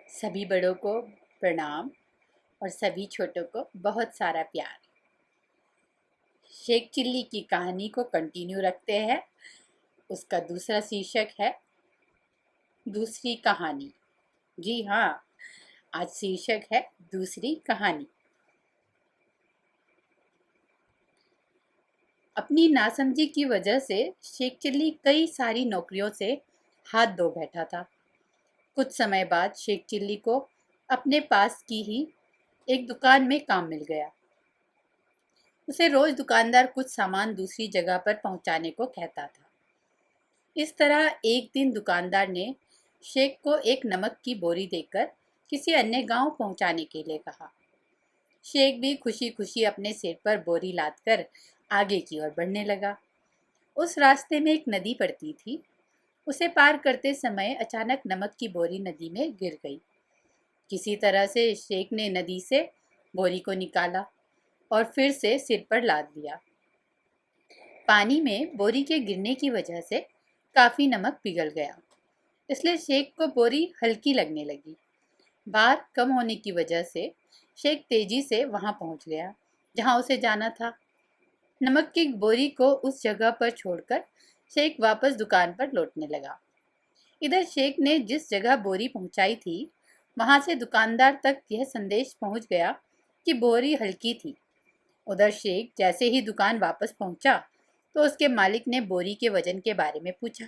सभी बड़ों को प्रणाम और सभी छोटों को बहुत सारा प्यार। शेख चिल्ली की कहानी को कंटिन्यू रखते हैं। उसका दूसरा शीर्षक है दूसरी कहानी। जी हाँ, आज शीर्षक है दूसरी कहानी। अपनी नासमझी की वजह से शेख चिल्ली कई सारी नौकरियों से हाथ धो बैठा था। कुछ समय बाद शेख चिल्ली को अपने पास की ही एक दुकान में काम मिल गया। उसे रोज दुकानदार कुछ सामान दूसरी जगह पर पहुंचाने को कहता था। इस तरह एक दिन दुकानदार ने शेख को एक नमक की बोरी देकर किसी अन्य गांव पहुंचाने के लिए कहा। शेख भी खुशी खुशी अपने सिर पर बोरी लादकर आगे की ओर बढ़ने लगा। उस रास्ते में एक नदी पड़ती थी। उसे पार करते समय अचानक नमक की बोरी नदी में गिर गई। किसी तरह से शेख ने नदी से बोरी को निकाला और फिर से सिर पर लाद लिया। पानी में बोरी के गिरने की वजह से काफी नमक पिघल गया, इसलिए शेख को बोरी हल्की लगने लगी। भार कम होने की वजह से शेख तेजी से वहां पहुंच गया जहां उसे जाना था। नमक की बोरी को उस जगह पर छोड़कर शेख वापस दुकान पर लौटने लगा। इधर शेख ने जिस जगह बोरी पहुंचाई थी वहां से दुकानदार तक यह संदेश पहुंच गया कि बोरी हल्की थी। उधर शेख जैसे ही दुकान वापस पहुंचा तो उसके मालिक ने बोरी के वजन के बारे में पूछा।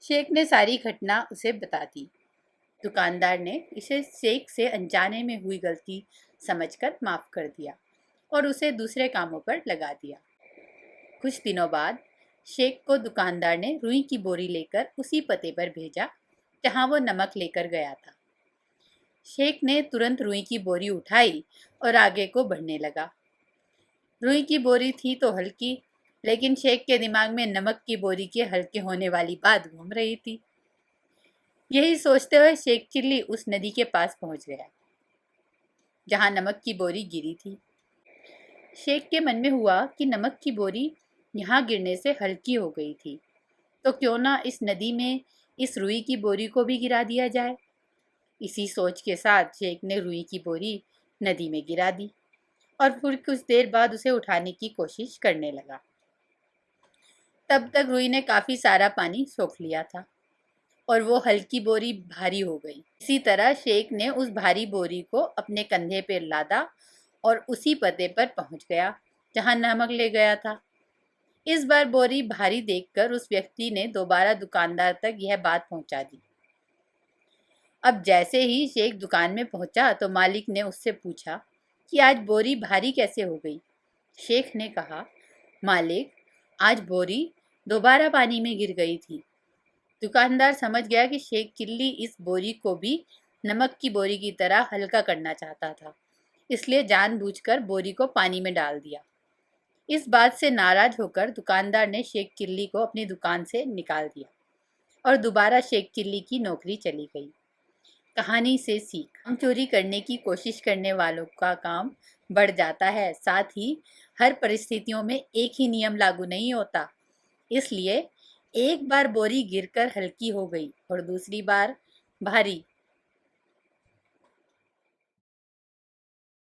शेख ने सारी घटना उसे बता दी। दुकानदार ने इसे शेख से अनजाने में हुई गलती समझकर माफ कर दिया और उसे दूसरे कामों पर लगा दिया। कुछ दिनों बाद शेख को दुकानदार ने रुई की बोरी लेकर उसी पते पर भेजा जहां वो नमक लेकर गया था। शेख ने तुरंत रुई की बोरी उठाई और आगे को बढ़ने लगा। रुई की बोरी थी तो हल्की, लेकिन शेख के दिमाग में नमक की बोरी के हल्के होने वाली बात घूम रही थी। यही सोचते हुए शेख चिल्ली उस नदी के पास पहुंच गया जहां नमक की बोरी गिरी थी। शेख के मन में हुआ कि नमक की बोरी यहाँ गिरने से हल्की हो गई थी, तो क्यों ना इस नदी में इस रुई की बोरी को भी गिरा दिया जाए। इसी सोच के साथ शेख ने रुई की बोरी नदी में गिरा दी और फिर कुछ देर बाद उसे उठाने की कोशिश करने लगा। तब तक रुई ने काफी सारा पानी सोख लिया था और वो हल्की बोरी भारी हो गई। इसी तरह शेख ने उस भारी बोरी को अपने कंधे पर लादा और उसी पते पर पहुंच गया जहां नमक ले गया था। इस बार बोरी भारी देखकर उस व्यक्ति ने दोबारा दुकानदार तक यह बात पहुंचा दी। अब जैसे ही शेख दुकान में पहुंचा तो मालिक ने उससे पूछा कि आज बोरी भारी कैसे हो गई। शेख ने कहा, मालिक, आज बोरी दोबारा पानी में गिर गई थी। दुकानदार समझ गया कि शेख चिल्ली इस बोरी को भी नमक की बोरी की तरह हल्का करना चाहता था, इसलिए जानबूझकर बोरी को पानी में डाल दिया। इस बात से नाराज होकर दुकानदार ने शेख चिल्ली को अपनी दुकान से निकाल दिया और दोबारा शेख चिल्ली की नौकरी चली गई। कहानी से सीख, हम चोरी करने की कोशिश करने वालों का काम बढ़ जाता है, साथ ही हर परिस्थितियों में एक ही नियम लागू नहीं होता। इसलिए एक बार बोरी गिरकर हल्की हो गई और दूसरी बार भारी,